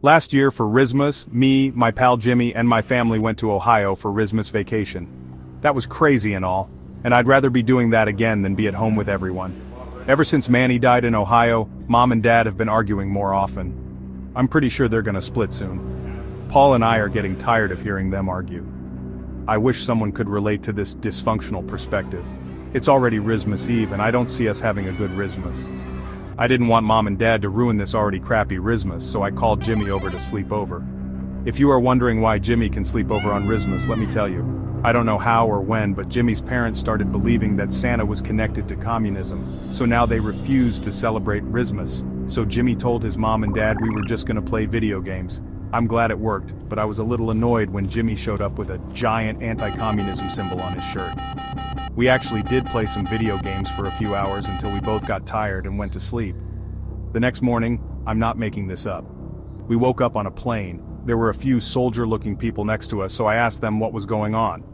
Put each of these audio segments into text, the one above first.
Last year for Rismas, me, my pal Jimmy, and my family went to Ohio for Rismas vacation. That was crazy and all, and I'd rather be doing that again than be at home with everyone. Ever since Manny died in Ohio, Mom and Dad have been arguing more often. I'm pretty sure they're gonna split soon. Paul and I are getting tired of hearing them argue. I wish someone could relate to this dysfunctional perspective. It's already Rismas Eve and I don't see us having a good Rismas. I didn't want Mom and Dad to ruin this already crappy Rismas, so I called Jimmy over to sleep over. If you are wondering why Jimmy can sleep over on Rismas, let me tell you. I don't know how or when, but Jimmy's parents started believing that Santa was connected to communism, so now they refused to celebrate Rismas. So Jimmy told his mom and dad we were just gonna play video games. I'm glad it worked, but I was a little annoyed when Jimmy showed up with a giant anti-communism symbol on his shirt. We actually did play some video games for a few hours until we both got tired and went to sleep. The next morning, I'm not making this up. We woke up on a plane. There were a few soldier-looking people next to us, so I asked them what was going on.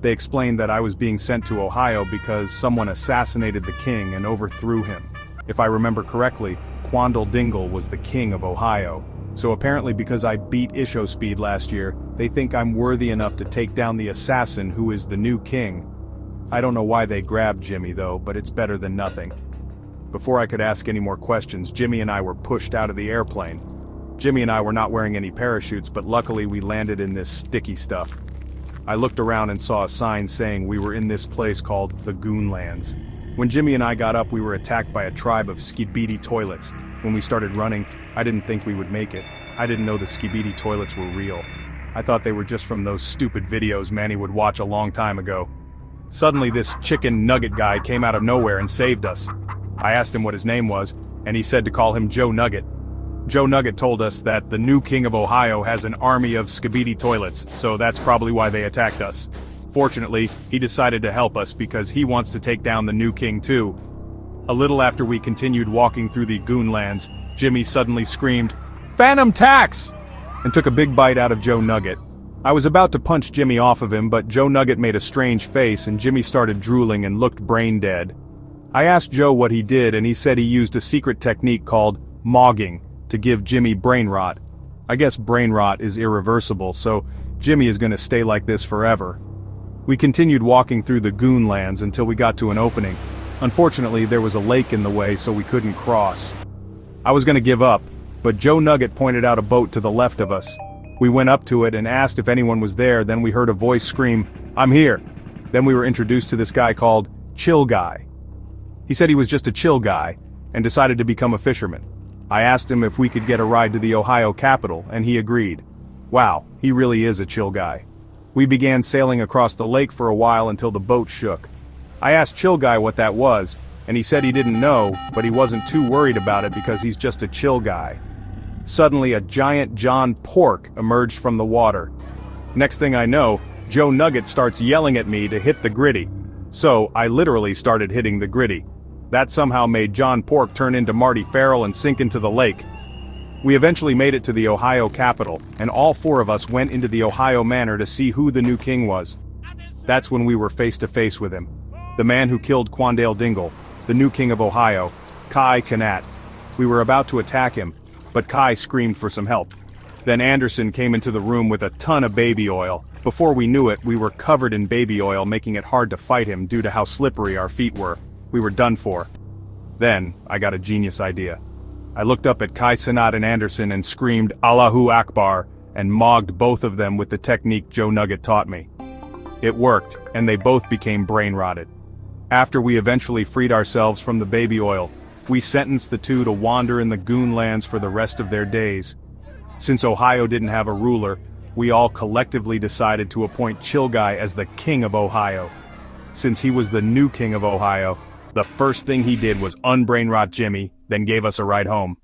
They explained that I was being sent to Ohio because someone assassinated the king and overthrew him. If I remember correctly, Quandle Dingle was the king of Ohio. So apparently because I beat Ishospeed last year, they think I'm worthy enough to take down the assassin who is the new king. I don't know why they grabbed Jimmy though, but it's better than nothing. Before I could ask any more questions, Jimmy and I were pushed out of the airplane. Jimmy and I were not wearing any parachutes, but luckily we landed in this sticky stuff. I looked around and saw a sign saying we were in this place called the Goonlands. When Jimmy and I got up, we were attacked by a tribe of skibidi toilets. When we started running, I didn't think we would make it. I didn't know the skibidi toilets were real. I thought they were just from those stupid videos Manny would watch a long time ago. Suddenly this chicken nugget guy came out of nowhere and saved us. I asked him what his name was, and he said to call him Joe Nugget. Joe Nugget told us that the new king of Ohio has an army of skibidi toilets, so that's probably why they attacked us. Fortunately, he decided to help us because he wants to take down the new king too. A little after we continued walking through the Goonlands, Jimmy suddenly screamed, "Phantom tax!" and took a big bite out of Joe Nugget. I was about to punch Jimmy off of him, but Joe Nugget made a strange face and Jimmy started drooling and looked brain dead. I asked Joe what he did and he said he used a secret technique called mogging to give Jimmy brain rot. I guess brain rot is irreversible, so Jimmy is gonna stay like this forever. We continued walking through the Goonlands until we got to an opening. Unfortunately, there was a lake in the way, so we couldn't cross. I was gonna give up, but Joe Nugget pointed out a boat to the left of us. We went up to it and asked if anyone was there, then we heard a voice scream, "I'm here." Then we were introduced to this guy called Chill Guy. He said he was just a chill guy, and decided to become a fisherman. I asked him if we could get a ride to the Ohio Capitol, and he agreed. Wow, he really is a chill guy. We began sailing across the lake for a while until the boat shook. I asked Chill Guy what that was, and he said he didn't know, but he wasn't too worried about it because he's just a chill guy. Suddenly a giant John Pork emerged from the water. Next thing I know, Joe Nugget starts yelling at me to hit the gritty. So, I literally started hitting the gritty. That somehow made John Pork turn into Marty Farrell and sink into the lake. We eventually made it to the Ohio Capitol, and all four of us went into the Ohio Manor to see who the new king was. That's when we were face to face with him. The man who killed Quandale Dingle, the new king of Ohio, Kai Cenat. We were about to attack him, but Kai screamed for some help. Then Anderson came into the room with a ton of baby oil. Before we knew it, we were covered in baby oil, making it hard to fight him due to how slippery our feet were. We were done for. Then, I got a genius idea. I looked up at Kai Cenat and Anderson and screamed Allahu Akbar, and mogged both of them with the technique Joe Nugget taught me. It worked, and they both became brain rotted. After we eventually freed ourselves from the baby oil, we sentenced the two to wander in the Goonlands for the rest of their days. Since Ohio didn't have a ruler, we all collectively decided to appoint Chill Guy as the king of Ohio. Since he was the new king of Ohio, the first thing he did was unbrain rot Jimmy, then gave us a ride home.